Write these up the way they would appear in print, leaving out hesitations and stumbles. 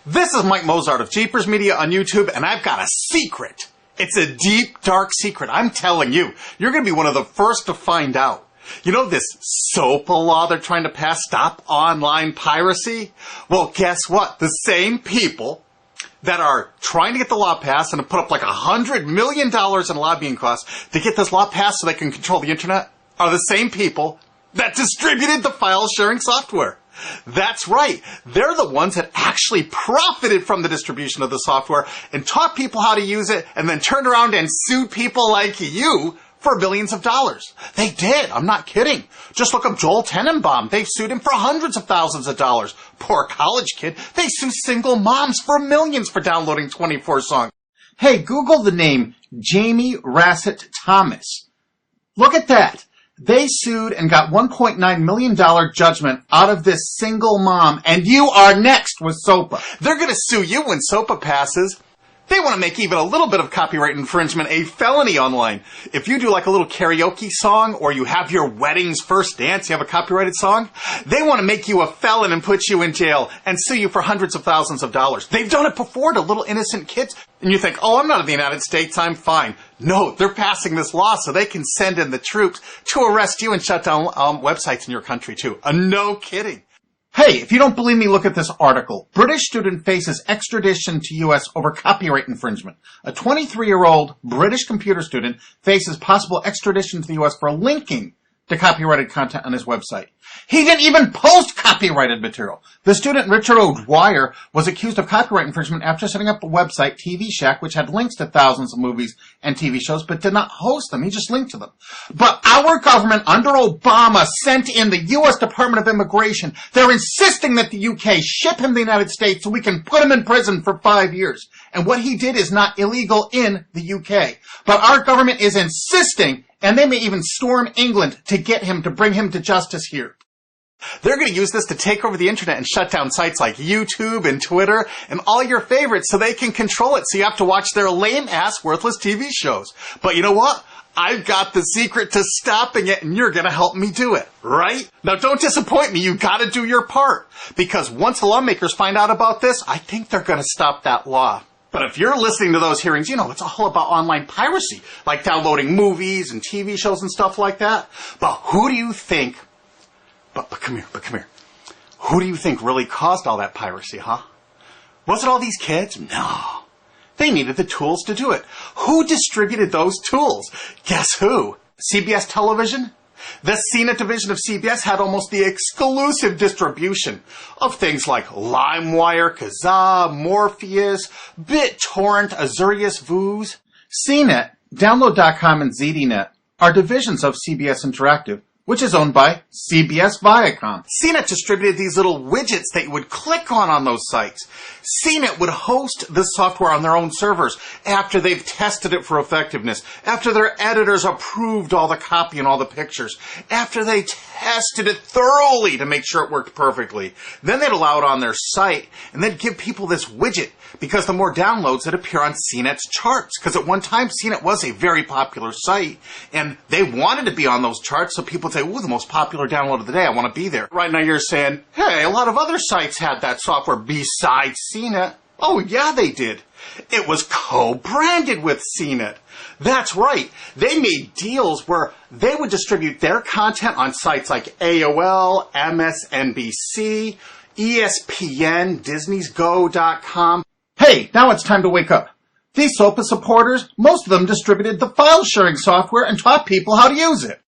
This is Mike Mozart of Jeepers Media on YouTube, and I've got a secret. It's a deep, dark secret. I'm telling you, you're going to be one of the first to find out. You know this SOPA law they're trying to pass, Stop Online Piracy? Well, guess what? The same people that are trying to get the law passed and have put up like $100 million in lobbying costs to get this law passed so they can control the internet are the same people that distributed the file sharing software. That's right. They're the ones that actually profited from the distribution of the software and taught people how to use it and then turned around and sued people like you for billions of dollars. They did. I'm not kidding. Just look up Joel Tenenbaum. They've sued him for hundreds of thousands of dollars. Poor college kid. They sue single moms for millions for downloading 24 songs. Hey, Google the name Jamie Rassett Thomas. Look at that. They sued and got $1.9 million judgment out of this single mom, and you are next with SOPA. They're going to sue you when SOPA passes. They want to make even a little bit of copyright infringement a felony online. If you do like a little karaoke song or you have your wedding's first dance, you have a copyrighted song, they want to make you a felon and put you in jail and sue you for hundreds of thousands of dollars. They've done it before to little innocent kids. And you think, oh, I'm not in the United States, I'm fine. No, they're passing this law so they can send in the troops to arrest you and shut down websites in your country too. No kidding. Hey, if you don't believe me, look at this article. British student faces extradition to U.S. over copyright infringement. A 23-year-old British computer student faces possible extradition to the U.S. for linking to copyrighted content on his website. He didn't even post copyrighted material. The student, Richard O'Dwyer, was accused of copyright infringement after setting up a website, TV Shack, which had links to thousands of movies and TV shows, but did not host them. He just linked to them. But our government, under Obama, sent in the U.S. Department of Immigration. They're insisting that the UK ship him to the United States so we can put him in prison for 5 years. And what he did is not illegal in the UK. But our government is insisting, and they may even storm England to get him, to bring him to justice here. They're going to use this to take over the internet and shut down sites like YouTube and Twitter and all your favorites so they can control it. So you have to watch their lame-ass, worthless TV shows. But you know what? I've got the secret to stopping it, and you're going to help me do it, right? Now, don't disappoint me. You've got to do your part. Because once the lawmakers find out about this, I think they're going to stop that law. But if you're listening to those hearings, you know, it's all about online piracy, like downloading movies and TV shows and stuff like that. But who do you think, but come here. Who do you think really caused all that piracy, huh? Was it all these kids? No. They needed the tools to do it. Who distributed those tools? Guess who? CBS Television? The CNET division of CBS had almost the exclusive distribution of things like LimeWire, Kazaa, Morpheus, BitTorrent, Azurius, Vooz. CNET, Download.com, and ZDNet are divisions of CBS Interactive, which is owned by CBS Viacom. CNET distributed these little widgets that you would click on those sites. CNET would host the software on their own servers after they've tested it for effectiveness, after their editors approved all the copy and all the pictures, after they tested it thoroughly to make sure it worked perfectly. Then they'd allow it on their site, and they'd give people this widget because the more downloads that appear on CNET's charts. Because at one time, CNET was a very popular site, and they wanted to be on those charts so people would say, ooh, the most popular download of the day, I want to be there. Right now you're saying, hey, a lot of other sites had that software besides CNET. Oh, yeah, they did. It was co-branded with CNET. That's right. They made deals where they would distribute their content on sites like AOL, MSNBC, ESPN, Disney's Go.com. Hey, now it's time to wake up. These SOPA supporters, most of them distributed the file sharing software and taught people how to use it.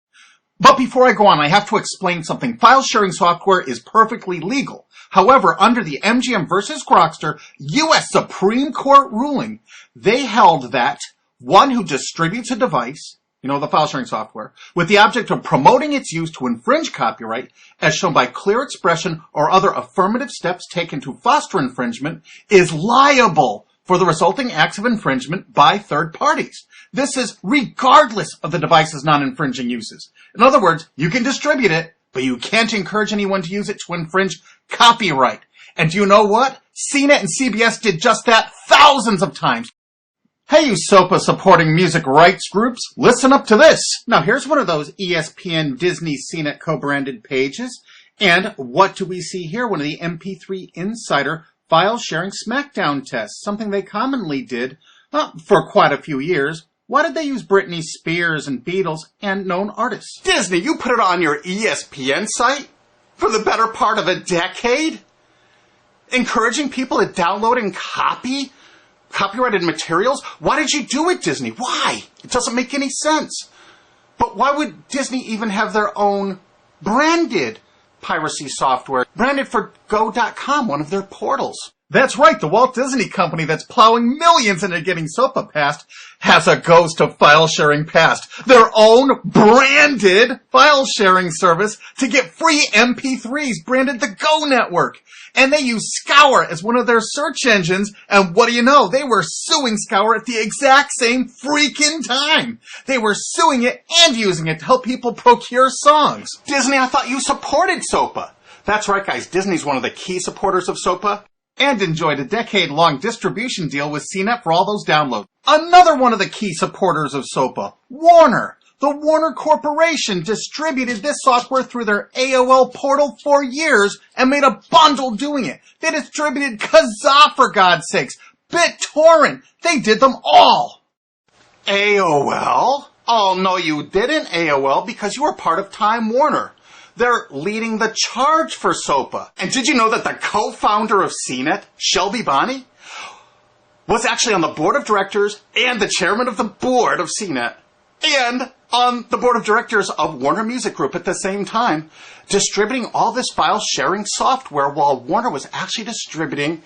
But before I go on, I have to explain something. File sharing software is perfectly legal. However, under the MGM versus Grokster U.S. Supreme Court ruling, they held that one who distributes a device, the file sharing software, with the object of promoting its use to infringe copyright, as shown by clear expression or other affirmative steps taken to foster infringement, is liable for the resulting acts of infringement by third parties. This is regardless of the device's non-infringing uses. In other words, you can distribute it, but you can't encourage anyone to use it to infringe copyright. And do you know what? CNET and CBS did just that thousands of times. Hey, you SOPA supporting music rights groups, listen up to this. Now, here's one of those ESPN, Disney, CNET co-branded pages. And what do we see here? One of the MP3 Insider file sharing SmackDown tests, something they commonly did for quite a few years. Why did they use Britney Spears and Beatles and known artists? Disney, you put it on your ESPN site for the better part of a decade? Encouraging people to download and copy copyrighted materials? Why did you do it, Disney? Why? It doesn't make any sense. But why would Disney even have their own branded piracy software, branded for Go.com, one of their portals? That's right, the Walt Disney Company that's plowing millions into getting SOPA passed has a Goes to File Sharing past, their own branded file sharing service to get free MP3s branded the Go Network. And they use Scour as one of their search engines, and what do you know? They were suing Scour at the exact same freaking time. They were suing it and using it to help people procure songs. Disney, I thought you supported SOPA. That's right, guys, Disney's one of the key supporters of SOPA. And enjoyed a decade-long distribution deal with CNET for all those downloads. Another one of the key supporters of SOPA, Warner. The Warner Corporation distributed this software through their AOL portal for years and made a bundle doing it. They distributed Kazaa, for God's sakes, BitTorrent. They did them all. AOL? Oh, no, you didn't, AOL, because you were part of Time Warner. They're leading the charge for SOPA. And did you know that the co-founder of CNET, Shelby Bonney, was actually on the board of directors and the chairman of the board of CNET and on the board of directors of Warner Music Group at the same time, distributing all this file sharing software while Warner was actually distributing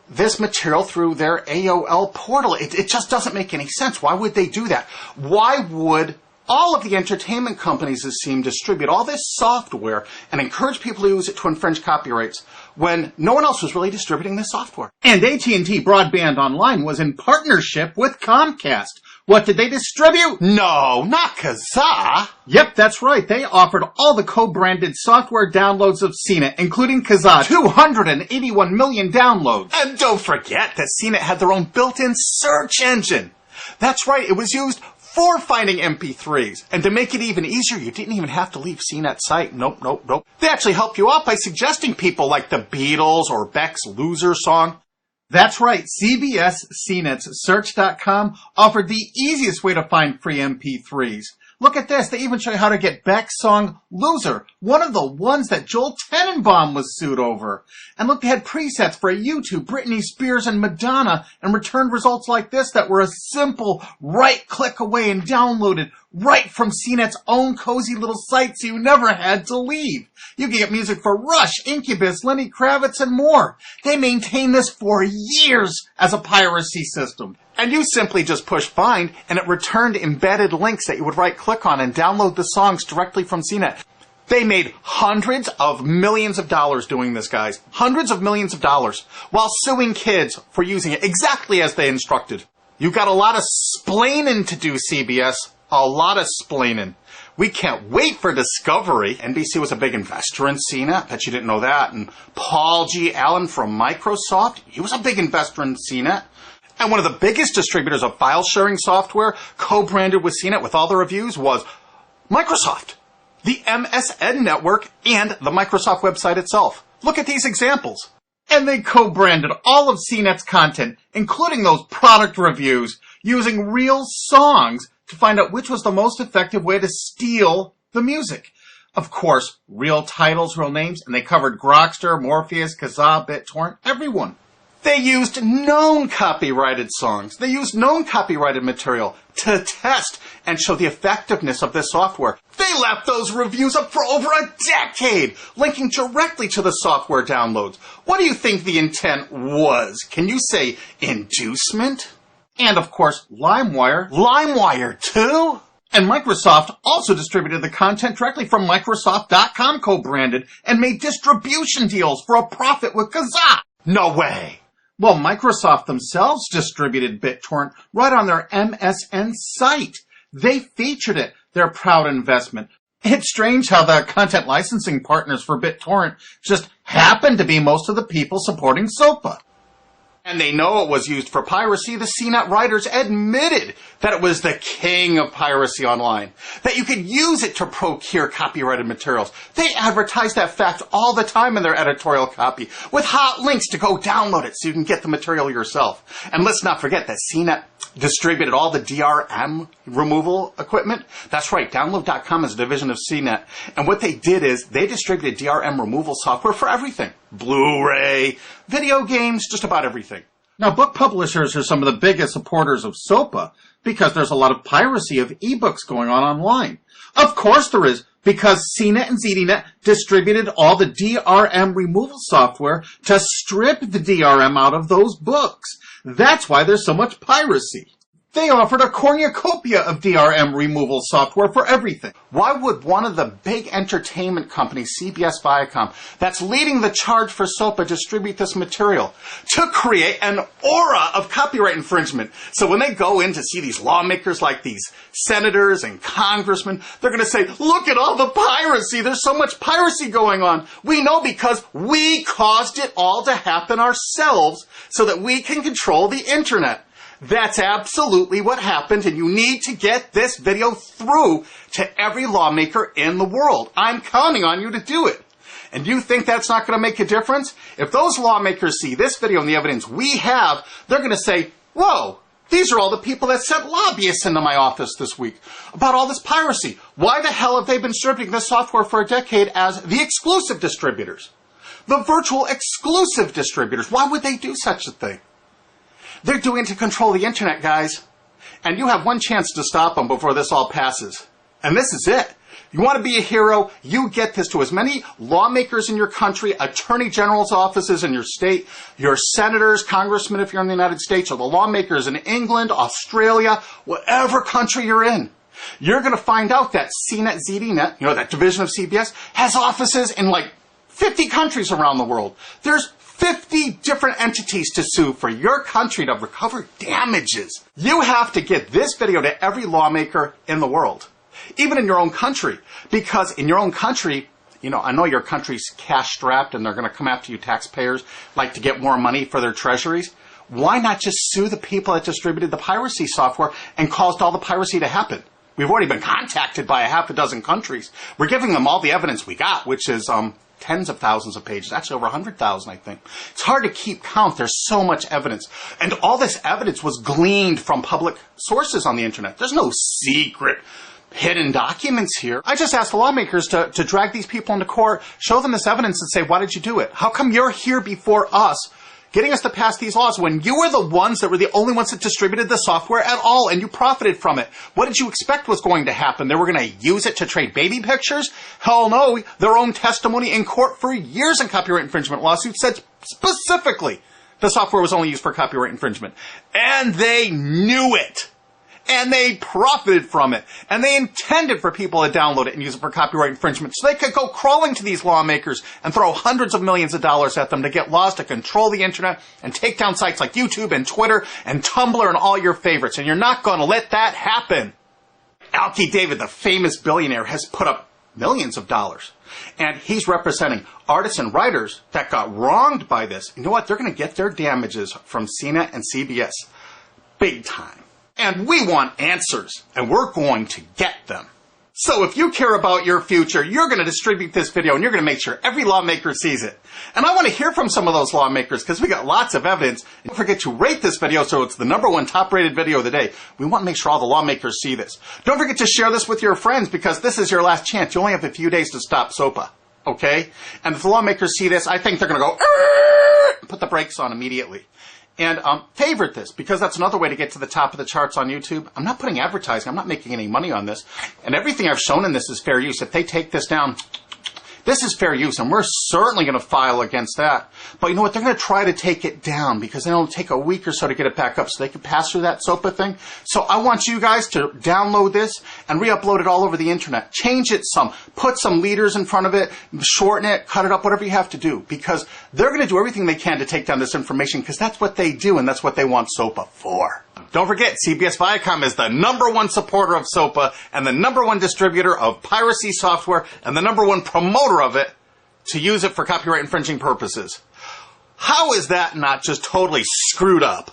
this material through their AOL portal. It just doesn't make any sense. Why would they do that? Why would all of the entertainment companies, it seemed, distribute all this software and encourage people to use it to infringe copyrights when no one else was really distributing this software? And AT&T Broadband Online was in partnership with Comcast. What did they distribute? No, not Kazaa. Yep, that's right. They offered all the co-branded software downloads of CNET, including Kazaa, 281 million downloads. And don't forget that CNET had their own built-in search engine. That's right, it was used for finding MP3s. And to make it even easier, you didn't even have to leave CNET's site. Nope. They actually help you out by suggesting people like the Beatles or Beck's Loser song. That's right, CBS CNET's Search.com offered the easiest way to find free MP3s. Look at this, they even show you how to get Beck's song Loser, one of the ones that Joel Tenenbaum was sued over. And look, they had presets for U2, Britney Spears, and Madonna, and returned results like this that were a simple right click away and downloaded right from CNET's own cozy little site, so you never had to leave. You can get music for Rush, Incubus, Lenny Kravitz, and more. They maintained this for years as a piracy system. And you simply just push find, and it returned embedded links that you would right-click on and download the songs directly from CNET. They made hundreds of millions of dollars doing this, guys. Hundreds of millions of dollars, while suing kids for using it exactly as they instructed. You got a lot of splaining to do, CBS. A lot of splaining. We can't wait for Discovery. NBC was a big investor in CNET. Bet you didn't know that. And Paul G. Allen from Microsoft, he was a big investor in CNET. And one of the biggest distributors of file-sharing software, co-branded with CNET with all the reviews, was Microsoft, the MSN network, and the Microsoft website itself. Look at these examples. And they co-branded all of CNET's content, including those product reviews, using real songs to find out which was the most effective way to steal the music. Of course, real titles, real names, and they covered Grokster, Morpheus, Kazaa, BitTorrent, everyone. They used known copyrighted songs. They used known copyrighted material to test and show the effectiveness of this software. They left those reviews up for over a decade, linking directly to the software downloads. What do you think the intent was? Can you say inducement? And of course, LimeWire. LimeWire too? And Microsoft also distributed the content directly from Microsoft.com co-branded and made distribution deals for a profit with Kazaa. No way. Well, Microsoft themselves distributed BitTorrent right on their MSN site. They featured it, their proud investment. It's strange how the content licensing partners for BitTorrent just happen to be most of the people supporting SOPA. And they know it was used for piracy. The CNET writers admitted that it was the king of piracy online, that you could use it to procure copyrighted materials. They advertise that fact all the time in their editorial copy with hot links to go download it so you can get the material yourself. And let's not forget that CNET distributed all the DRM removal equipment. That's right, Download.com is a division of CNET. And what they did is they distributed DRM removal software for everything. Blu-ray, video games, just about everything. Now, book publishers are some of the biggest supporters of SOPA because there's a lot of piracy of ebooks going on online. Of course there is, because CNET and ZDNet distributed all the DRM removal software to strip the DRM out of those books. That's why there's so much piracy. They offered a cornucopia of DRM removal software for everything. Why would one of the big entertainment companies, CBS Viacom, that's leading the charge for SOPA, distribute this material? To create an aura of copyright infringement. So when they go in to see these lawmakers like these senators and congressmen, they're going to say, look at all the piracy. There's so much piracy going on. We know because we caused it all to happen ourselves so that we can control the internet. That's absolutely what happened, and you need to get this video through to every lawmaker in the world. I'm counting on you to do it. And you think that's not going to make a difference? If those lawmakers see this video and the evidence we have, they're going to say, whoa, these are all the people that sent lobbyists into my office this week about all this piracy. Why the hell have they been distributing this software for a decade as the exclusive distributors? The virtual exclusive distributors. Why would they do such a thing? They're doing it to control the internet, guys. And you have one chance to stop them before this all passes. And this is it. You want to be a hero? You get this to as many lawmakers in your country, attorney general's offices in your state, your senators, congressmen if you're in the United States, or the lawmakers in England, Australia, whatever country you're in. You're going to find out that CNET, ZDNet, that division of CBS, has offices in like 50 countries around the world. There's 50 different entities to sue for your country to recover damages. You have to get this video to every lawmaker in the world, even in your own country, because in your own country, I know your country's cash-strapped and they're going to come after you taxpayers like to get more money for their treasuries. Why not just sue the people that distributed the piracy software and caused all the piracy to happen? We've already been contacted by a half a dozen countries. We're giving them all the evidence we got, which is tens of thousands of pages, actually over 100,000, I think. It's hard to keep count. There's so much evidence. And all this evidence was gleaned from public sources on the internet. There's no secret hidden documents here. I just asked the lawmakers to drag these people into court, show them this evidence and say, why did you do it? How come you're here before us getting us to pass these laws when you were the ones that were the only ones that distributed the software at all and you profited from it? What did you expect was going to happen? They were going to use it to trade baby pictures? Hell no. Their own testimony in court for years in copyright infringement lawsuits said specifically the software was only used for copyright infringement. And they knew it. And they profited from it. And they intended for people to download it and use it for copyright infringement. So they could go crawling to these lawmakers and throw hundreds of millions of dollars at them to get laws to control the internet and take down sites like YouTube and Twitter and Tumblr and all your favorites. And you're not going to let that happen. Alki David, the famous billionaire, has put up millions of dollars. And he's representing artists and writers that got wronged by this. You know what? They're going to get their damages from CNET and CBS. Big time. And we want answers, and we're going to get them. So if you care about your future, you're going to distribute this video, and you're going to make sure every lawmaker sees it. And I want to hear from some of those lawmakers, because we got lots of evidence. And don't forget to rate this video so it's the #1 top-rated video of the day. We want to make sure all the lawmakers see this. Don't forget to share this with your friends, because this is your last chance. You only have a few days to stop SOPA, okay? And if the lawmakers see this, I think they're going to go, put the brakes on immediately. And favorite this, because that's another way to get to the top of the charts on YouTube. I'm not putting advertising. I'm not making any money on this. And everything I've shown in this is fair use. If they take this down, this is fair use, and we're certainly going to file against that. But you know what? They're going to try to take it down because it'll take a week or so to get it back up so they can pass through that SOPA thing. So I want you guys to download this and re-upload it all over the internet. Change it some. Put some leaders in front of it. Shorten it. Cut it up. Whatever you have to do. Because they're going to do everything they can to take down this information because that's what they do and that's what they want SOPA for. Don't forget, CBS Viacom is the #1 supporter of SOPA and the #1 distributor of piracy software and the #1 promoter of it to use it for copyright infringing purposes. How is that not just totally screwed up?